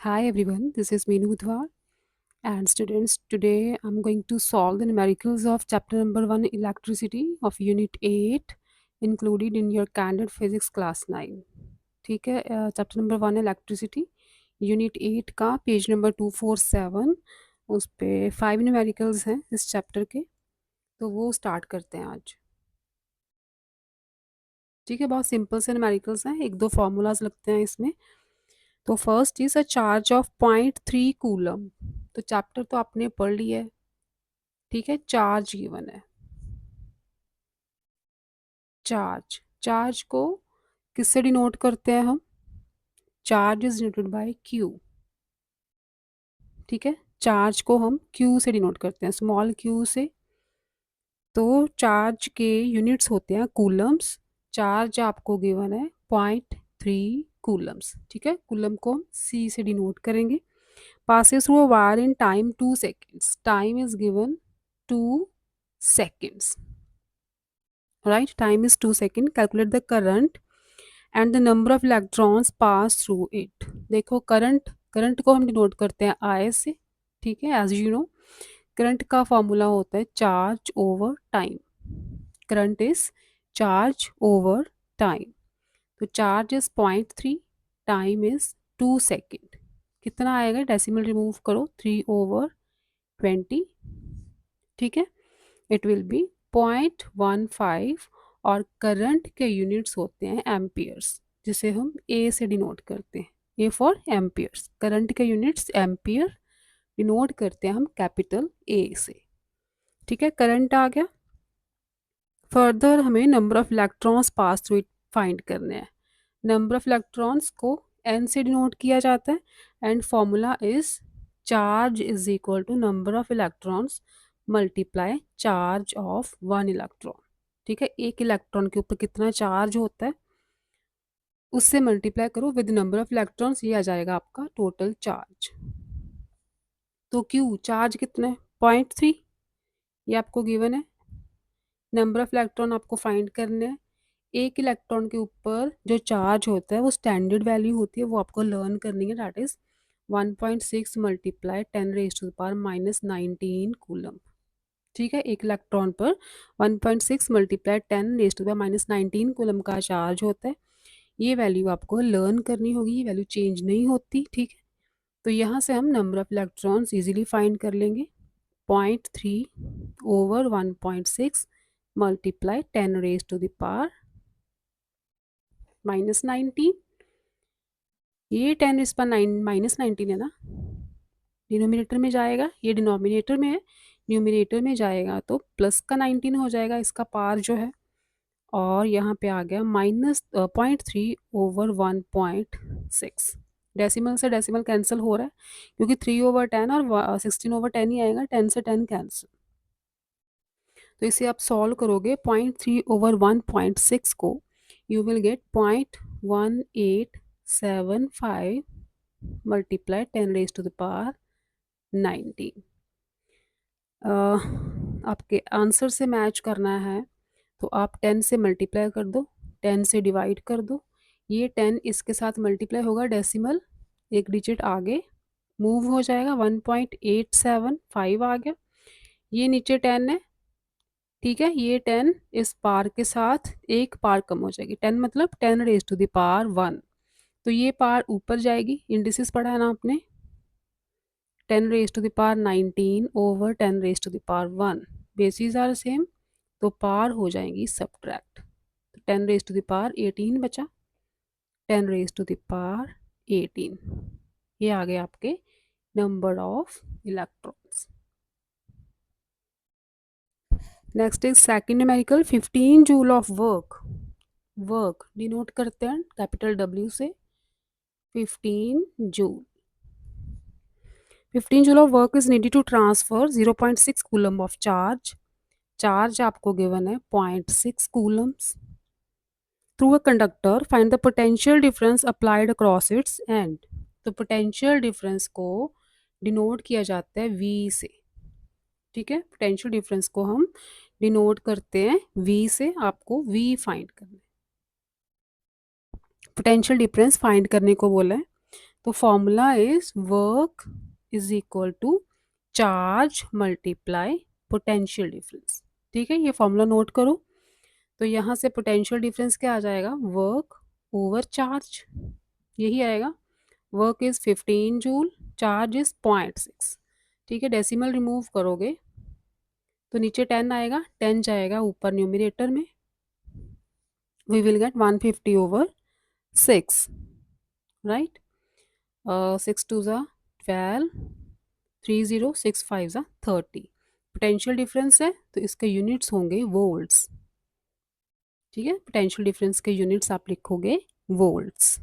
Hi everyone, this is Meenu Budhwar. And students, today I'm going to solve the numericals of chapter number 1 electricity of unit 8 included in your candid physics class 9. ठीक है, chapter number 1 electricity unit 8 का page number 247 उस पे 5 numericals हैं इस chapter के, तो वो स्टार्ट करते हैं आज। ठीक है, बहुत सिंपल से न्यूमेरिकल्स हैं, एक दो फार्मूलाज लगते हैं इसमें। तो first is a charge of 0.3 coulomb. तो चैप्टर तो आपने पढ़ लिया है, ठीक है। चार्ज गिवन है, चार्ज चार्ज को किससे डिनोट करते हैं हम? Charge is denoted by Q, ठीक है। चार्ज को हम क्यू से डिनोट करते हैं, स्मॉल क्यू से। तो चार्ज के यूनिट्स होते हैं कूलम्स। चार्ज आपको गिवन है 0.3 कूलम्स, ठीक है। कूलम को हम सी से डिनोट करेंगे। passes through a wire in time 2 seconds. Time is given 2 seconds. Right? Time is 2 seconds. Calculate the current and the number of electrons pass through it. देखो current को हम डिनोट करते हैं I से, ठीक है। एज यू नो करंट का formula होता है charge over time. Current is charge over time. तो charge is 0.3, time is 2 second. कितना आएगा? डेसिमल रिमूव करो, 3/20, ठीक है। इट विल बी 0.15 और करंट के यूनिट्स होते हैं एम्पियर्स, जिसे हम ए से डिनोट करते हैं। ए फॉर एम्पियर्स, करंट के यूनिट्स एम्पियर डिनोट करते हैं हम कैपिटल ए से, ठीक है। करंट आ गया। फर्दर हमें number of electrons pass through it find करने हैं। नंबर ऑफ इलेक्ट्रॉन्स को एन से डिनोट किया जाता है and formula is charge is equal to number of electrons multiply charge of 1 electron, ठीक है। एक इलेक्ट्रॉन के ऊपर कितना चार्ज होता है उससे मल्टीप्लाई करो विद नंबर ऑफ इलेक्ट्रॉन्स, ये आ जाएगा आपका टोटल चार्ज। तो क्यू चार्ज कितना है? 0.3, ये आपको गिवन है। नंबर ऑफ इलेक्ट्रॉन आपको फाइंड करने हैं। एक इलेक्ट्रॉन के ऊपर जो चार्ज होता है वो स्टैंडर्ड वैल्यू होती है, वो आपको लर्न करनी है। दैट इज 1.6 मल्टीप्लाई 10⁻⁻19 कूलम, ठीक है। एक इलेक्ट्रॉन पर 1.6 मल्टीप्लाई 10⁻⁻19 कूलम का चार्ज होता है। ये वैल्यू आपको लर्न करनी होगी, ये वैल्यू चेंज नहीं होती, ठीक है। तो यहाँ से हम number of electrons easily find कर लेंगे। 0.3 ओवर 1.6 मल्टीप्लाई 10⁻⁻19, ये 10 इस पर -19 है ना, डिनोमिनेटर में जाएगा, ये डिनोमिनेटर में है, न्यूमिनेटर में जाएगा तो प्लस का 19 हो जाएगा इसका पार जो है। और यहाँ पे आ गया -0.3 ओवर 1.6। डेसिमल से डेसिमल कैंसिल हो रहा है क्योंकि 3/10 और 16/10 ही आएगा, 10 से 10 कैंसिल। तो इसे आप सॉल्व करोगे 0.3 ओवर 1.6 को, यू विल गेट 0.1875 मल्टीप्लाई 10⁻⁹ आपके आंसर से मैच करना है तो आप 10 से मल्टीप्लाई कर दो, 10 से डिवाइड कर दो। ये 10 इसके साथ मल्टीप्लाई होगा, डेसिमल एक डिजिट आगे मूव हो जाएगा, 1.875 आ गया। ये नीचे 10 है, ठीक है। ये 10 इस पार के साथ एक पार कम हो जाएगी, 10 मतलब 10⁻1। तो ये पार ऊपर जाएगी, इंडिसेस पढ़ा है ना आपने, 10⁻19 ओवर 10⁻1। बेसिस आर सेम, तो पार हो जाएंगी सब्ट्रैक्ट। तो 10⁻18 बचा, 10⁻18, ये आ गए आपके number of electrons. Next is second numerical, 15 joule of work. Work denote करते हैं कैपिटल W से, 15 joule. 15 joule of work is needed to transfer 0.6 coulomb of charge. Charge आपको गिवन है 0.6 coulombs through a conductor. Find the potential difference applied across its end. तो potential difference को denote किया जाता है V से, ठीक है। पोटेंशियल डिफरेंस को हम डिनोट करते हैं V से, आपको V फाइंड करना है। पोटेंशियल डिफरेंस फाइंड करने को बोला है, तो formula is work is equal to charge multiply potential difference. ठीक है, ये फॉर्मूला नोट करो। तो यहाँ से पोटेंशियल डिफरेंस क्या आ जाएगा, वर्क ओवर चार्ज, यही आएगा। Work is 15 joule, charge is 0.6। ठीक है, डेसिमल रिमूव करोगे तो नीचे 10 आएगा, 10 जाएगा ऊपर न्यूमरेटर में, we will get 150 over 6, right. 6 2 ज़ा 12, 3 0 6 5 ज़ा 30। पोटेंशियल डिफरेंस है तो इसके यूनिट्स होंगे वोल्ट्स। ठीक है, पोटेंशियल डिफरेंस के यूनिट्स आप लिखोगे वोल्ट्स।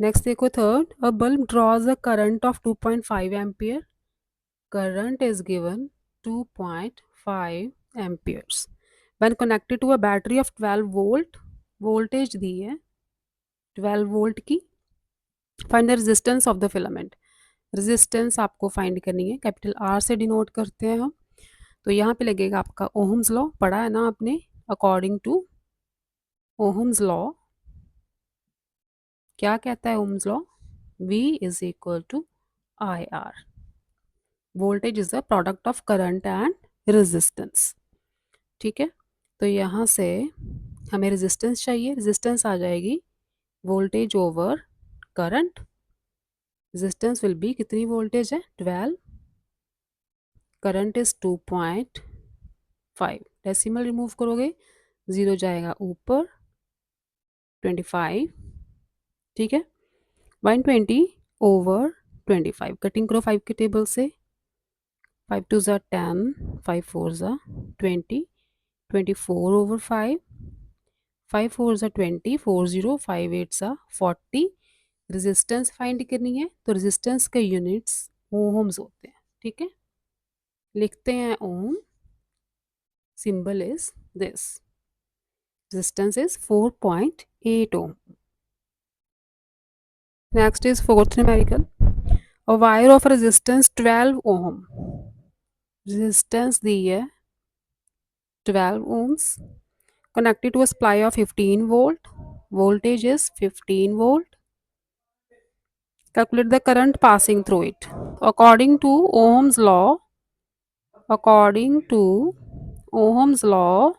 नेक्स्ट देखो third, a bulb draws a current of 2.5 ampere, current is given 2.5 amperes when connected to a battery of 12 volt, voltage दी है 12 वोल्ट की। Find the resistance of the filament, resistance आपको find करनी है, capital R से denote करते हैं हम। तो यहाँ पे लगेगा आपका ओहम्स लॉ, पढ़ा है ना आपने, अकॉर्डिंग टू ओहम्स लॉ क्या कहता है Ohm's law, V is equal to I R, voltage is the product of current and resistance. ठीक है, तो यहाँ से हमें रेजिस्टेंस चाहिए, रेजिस्टेंस आ जाएगी voltage over current. Resistance will be, कितनी वोल्टेज है 12, करंट इज 2.5, डेसिमल रिमूव करोगे 0 जाएगा ऊपर 25। ठीक है, 120 ओवर 25, कटिंग करो 5 के टेबल से, 5 2 ज़ा 10, 5 4 ज़ा 20, 24 ओवर 5, 5 4 ज़ा 20, 4 0 5 8 ज़ा 40। रेजिस्टेंस फाइंड करनी है तो रेजिस्टेंस के यूनिट्स ओम्स होते हैं। ठीक है, लिखते हैं ohm, symbol is this, resistance is 4.8 ohm. Next is fourth numerical, a wire of resistance 12 ohm, resistance दी है 12 ohms, connected to a supply of 15 volt, voltage is 15 volt, calculate the current passing through it. According to Ohm's law, according to Ohm's law,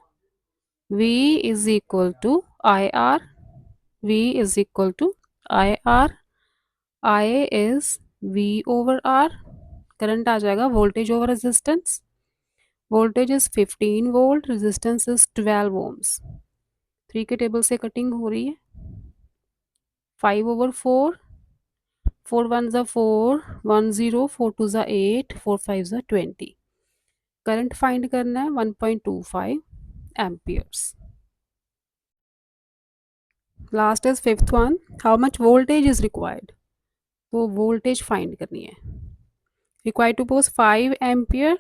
V is equal to IR, V is equal to IR, I is V over R, current आ जाएगा voltage over resistance, voltage is 15 volt, resistance is 12 ohms, 3 के table से cutting हो रही है, 5 over 4, 4 1 ज़ा 4, 1 0, 4 2 ज़ा 8, 4 5 ज़ा 20। Current find करना है 1.25 amperes. Last is fifth one, how much voltage is required, तो वोल्टेज फाइंड करनी है। Required to pose 5 ampere,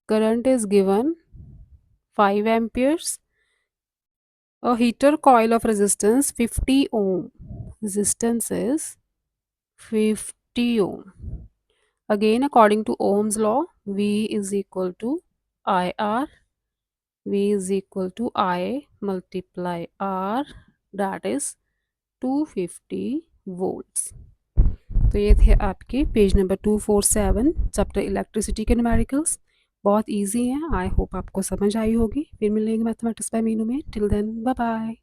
current is given 5 amperes, a heater coil of resistance 50 ohm, resistance is 50 ohm. Again, according to Ohm's law, V is equal to IR, V is equal to I multiply R, that is 250 volts. तो ये थे आपके page number 247 chapter electricity के numericals. बहुत easy हैं, I hope आपको समझ आई होगी। फिर मिलेंगे मैथमेटिक्स बाय मीनू में, टिल देन बाय बाय।